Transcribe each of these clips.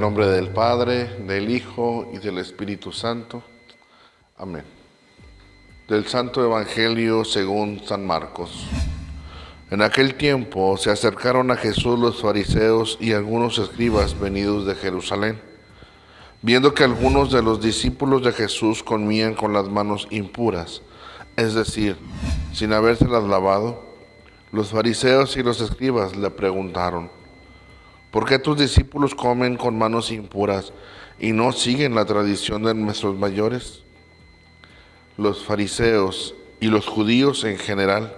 nombre del Padre, del Hijo y del Espíritu Santo. Amén. Del Santo Evangelio según San Marcos. En aquel tiempo se acercaron a Jesús los fariseos y algunos escribas venidos de Jerusalén. Viendo que algunos de los discípulos de Jesús comían con las manos impuras, es decir, sin habérselas lavado, los fariseos y los escribas le preguntaron: ¿por qué tus discípulos comen con manos impuras y no siguen la tradición de nuestros mayores? Los fariseos y los judíos en general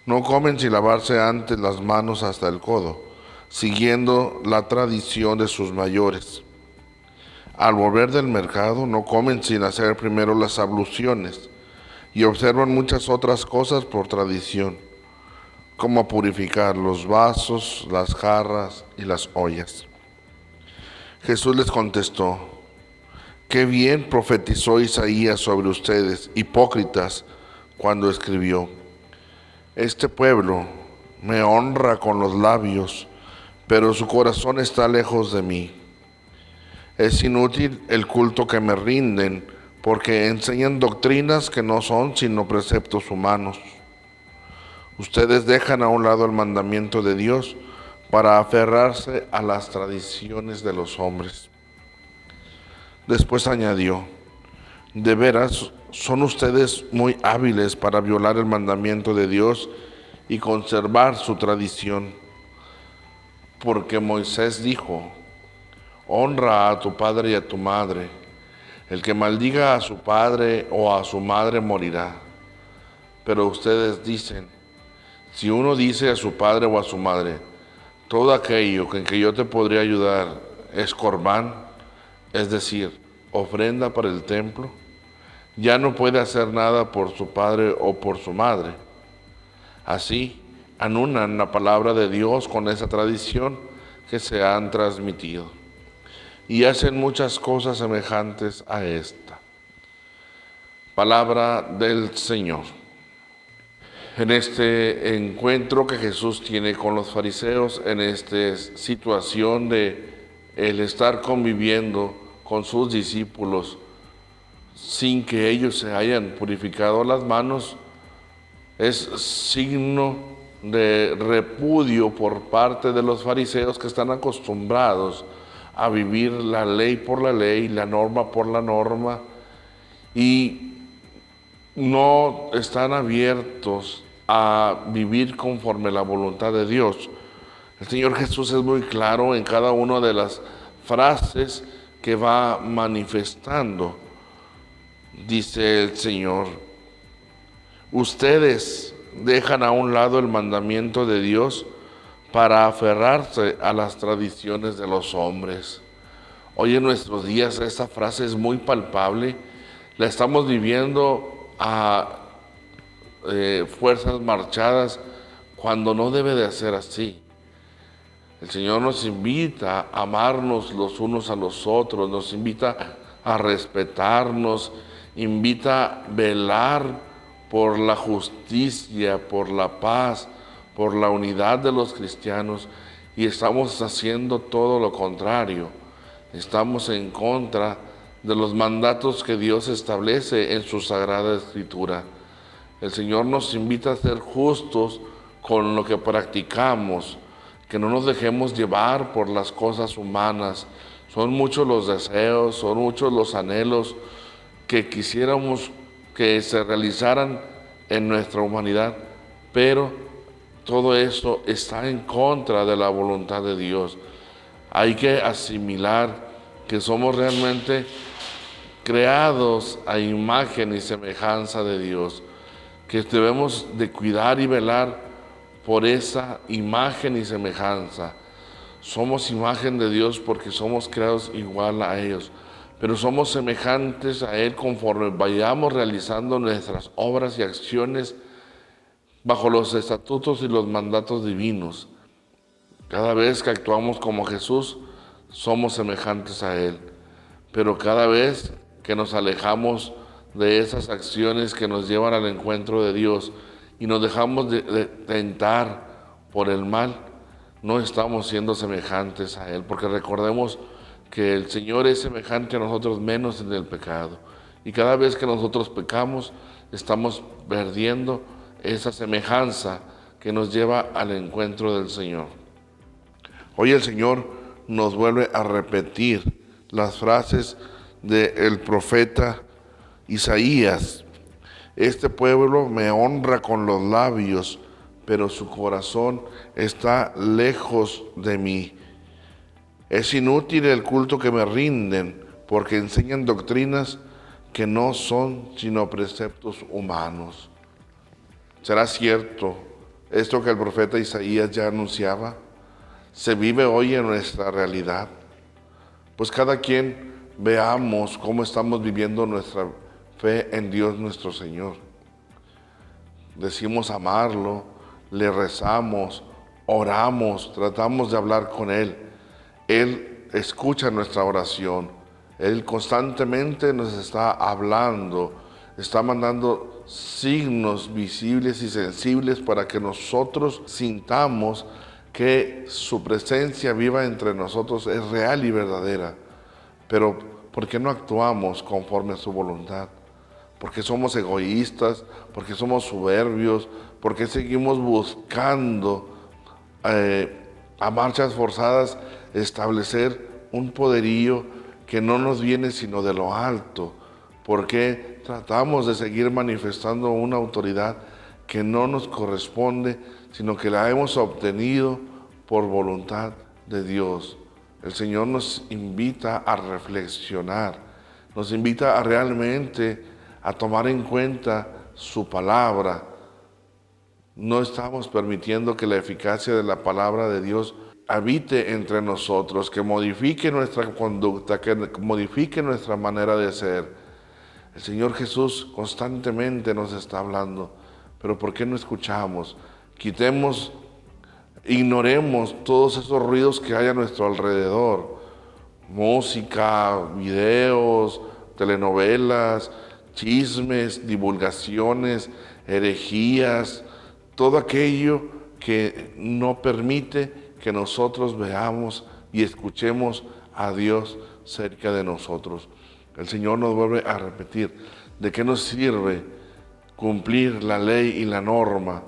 no comen sin lavarse antes las manos hasta el codo, siguiendo la tradición de sus mayores. Al volver del mercado no comen sin hacer primero las abluciones y observan muchas otras cosas por tradición, como purificar los vasos, las jarras y las ollas. Jesús les contestó: qué bien profetizó Isaías sobre ustedes, hipócritas, cuando escribió: este pueblo me honra con los labios, pero su corazón está lejos de mí. Es inútil el culto que me rinden, porque enseñan doctrinas que no son sino preceptos humanos. Ustedes dejan a un lado el mandamiento de Dios para aferrarse a las tradiciones de los hombres. Después añadió: de veras, son ustedes muy hábiles para violar el mandamiento de Dios y conservar su tradición. Porque Moisés dijo: honra a tu padre y a tu madre. El que maldiga a su padre o a su madre morirá. Pero ustedes dicen: si uno dice a su padre o a su madre, todo aquello en que yo te podría ayudar es corbán, es decir, ofrenda para el templo, ya no puede hacer nada por su padre o por su madre. Así, anulan la palabra de Dios con esa tradición que se han transmitido, y hacen muchas cosas semejantes a esta. Palabra del Señor. En este encuentro que Jesús tiene con los fariseos, en esta situación de el estar conviviendo con sus discípulos sin que ellos se hayan purificado las manos, es signo de repudio por parte de los fariseos, que están acostumbrados a vivir la ley por la ley, la norma por la norma, y no están abiertos a vivir conforme la voluntad de Dios. El Señor Jesús es muy claro en cada una de las frases que va manifestando. Dice el Señor: ustedes dejan a un lado el mandamiento de Dios para aferrarse a las tradiciones de los hombres. Hoy en nuestros días esta frase es muy palpable. La estamos viviendo a fuerzas marchadas, cuando no debe de ser así. El Señor nos invita a amarnos los unos a los otros, nos invita a respetarnos, invita a velar por la justicia, por la paz, por la unidad de los cristianos, y estamos haciendo todo lo contrario. Estamos en contra de los mandatos que Dios establece en su Sagrada Escritura. El Señor nos invita a ser justos con lo que practicamos, que no nos dejemos llevar por las cosas humanas. Son muchos los deseos, son muchos los anhelos que quisiéramos que se realizaran en nuestra humanidad, pero todo eso está en contra de la voluntad de Dios. Hay que asimilar que somos realmente creados a imagen y semejanza de Dios, que debemos de cuidar y velar por esa imagen y semejanza. Somos imagen de Dios porque somos creados igual a ellos, pero somos semejantes a Él conforme vayamos realizando nuestras obras y acciones bajo los estatutos y los mandatos divinos. Cada vez que actuamos como Jesús, somos semejantes a Él, pero cada vez que nos alejamos de esas acciones que nos llevan al encuentro de Dios y nos dejamos de tentar por el mal, no estamos siendo semejantes a Él, porque recordemos que el Señor es semejante a nosotros menos en el pecado. Y cada vez que nosotros pecamos, estamos perdiendo esa semejanza que nos lleva al encuentro del Señor. Hoy el Señor nos vuelve a repetir las frases del profeta Isaías. Este pueblo me honra con los labios, pero su corazón está lejos de mí. Es inútil el culto que me rinden, porque enseñan doctrinas que no son sino preceptos humanos. ¿Será cierto esto que el profeta Isaías ya anunciaba? ¿Se vive hoy en nuestra realidad? Pues cada quien veamos cómo estamos viviendo nuestra fe en Dios nuestro Señor. Decimos amarlo, le rezamos, oramos, tratamos de hablar con Él. Él escucha nuestra oración. Él constantemente nos está hablando, está mandando signos visibles y sensibles para que nosotros sintamos que su presencia viva entre nosotros es real y verdadera. Pero ¿por qué no actuamos conforme a su voluntad? Porque somos egoístas, porque somos soberbios, porque seguimos buscando a marchas forzadas establecer un poderío que no nos viene sino de lo alto, porque tratamos de seguir manifestando una autoridad que no nos corresponde, sino que la hemos obtenido por voluntad de Dios. El Señor nos invita a reflexionar, nos invita a realmente a tomar en cuenta su palabra. No estamos permitiendo que la eficacia de la palabra de Dios habite entre nosotros, que modifique nuestra conducta, que modifique nuestra manera de ser. El Señor Jesús constantemente nos está hablando, pero ¿por qué no escuchamos? Ignoremos todos esos ruidos que hay a nuestro alrededor. Música, videos, telenovelas, chismes, divulgaciones, herejías, todo aquello que no permite que nosotros veamos y escuchemos a Dios cerca de nosotros. El Señor nos vuelve a repetir, ¿de qué nos sirve cumplir la ley y la norma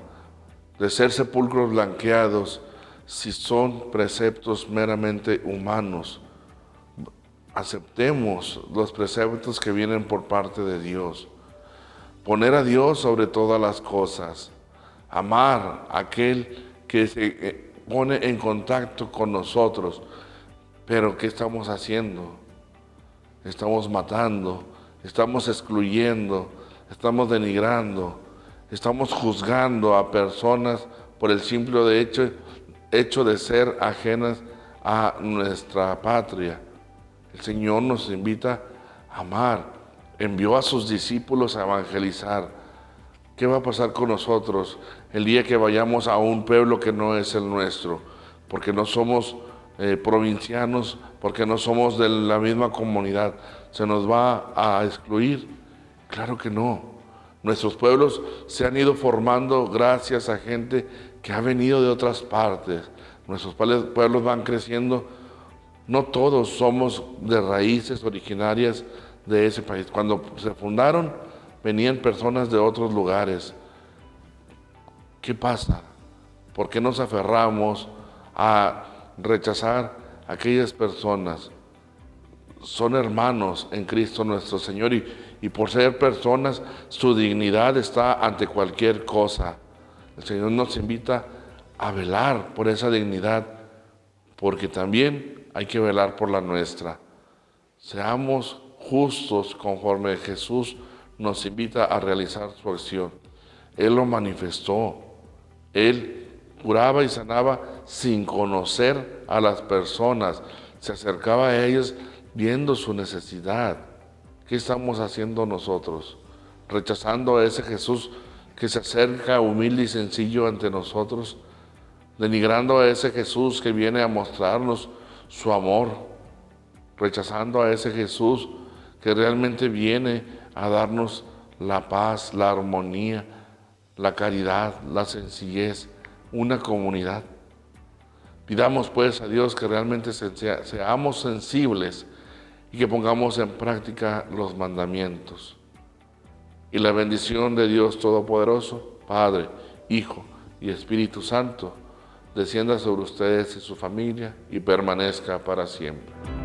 de ser sepulcros blanqueados si son preceptos meramente humanos? Aceptemos los preceptos que vienen por parte de Dios. Poner a Dios sobre todas las cosas. Amar a aquel que se pone en contacto con nosotros. Pero ¿qué estamos haciendo? Estamos matando, estamos excluyendo, estamos denigrando, estamos juzgando a personas por el simple hecho de ser ajenas a nuestra patria. El Señor nos invita a amar. Envió a sus discípulos a evangelizar. ¿Qué va a pasar con nosotros el día que vayamos a un pueblo que no es el nuestro? Porque no somos provincianos, porque no somos de la misma comunidad. ¿Se nos va a excluir? Claro que no. Nuestros pueblos se han ido formando gracias a gente que ha venido de otras partes. Nuestros pueblos van creciendo. No todos somos de raíces originarias de ese país. Cuando se fundaron, venían personas de otros lugares. ¿Qué pasa? ¿Por qué nos aferramos a rechazar a aquellas personas? Son hermanos en Cristo nuestro Señor y por ser personas, su dignidad está ante cualquier cosa. El Señor nos invita a velar por esa dignidad, porque también hay que velar por la nuestra. Seamos justos conforme Jesús nos invita a realizar su acción. Él lo manifestó. Él curaba y sanaba sin conocer a las personas. Se acercaba a ellas viendo su necesidad. ¿Qué estamos haciendo nosotros? Rechazando a ese Jesús que se acerca humilde y sencillo ante nosotros. Denigrando a ese Jesús que viene a mostrarnos su amor. Rechazando a ese Jesús que realmente viene a darnos la paz, la armonía, la caridad, la sencillez, una comunidad. Pidamos pues a Dios que realmente seamos sensibles y que pongamos en práctica los mandamientos. Y la bendición de Dios Todopoderoso, Padre, Hijo y Espíritu Santo, descienda sobre ustedes y su familia y permanezca para siempre.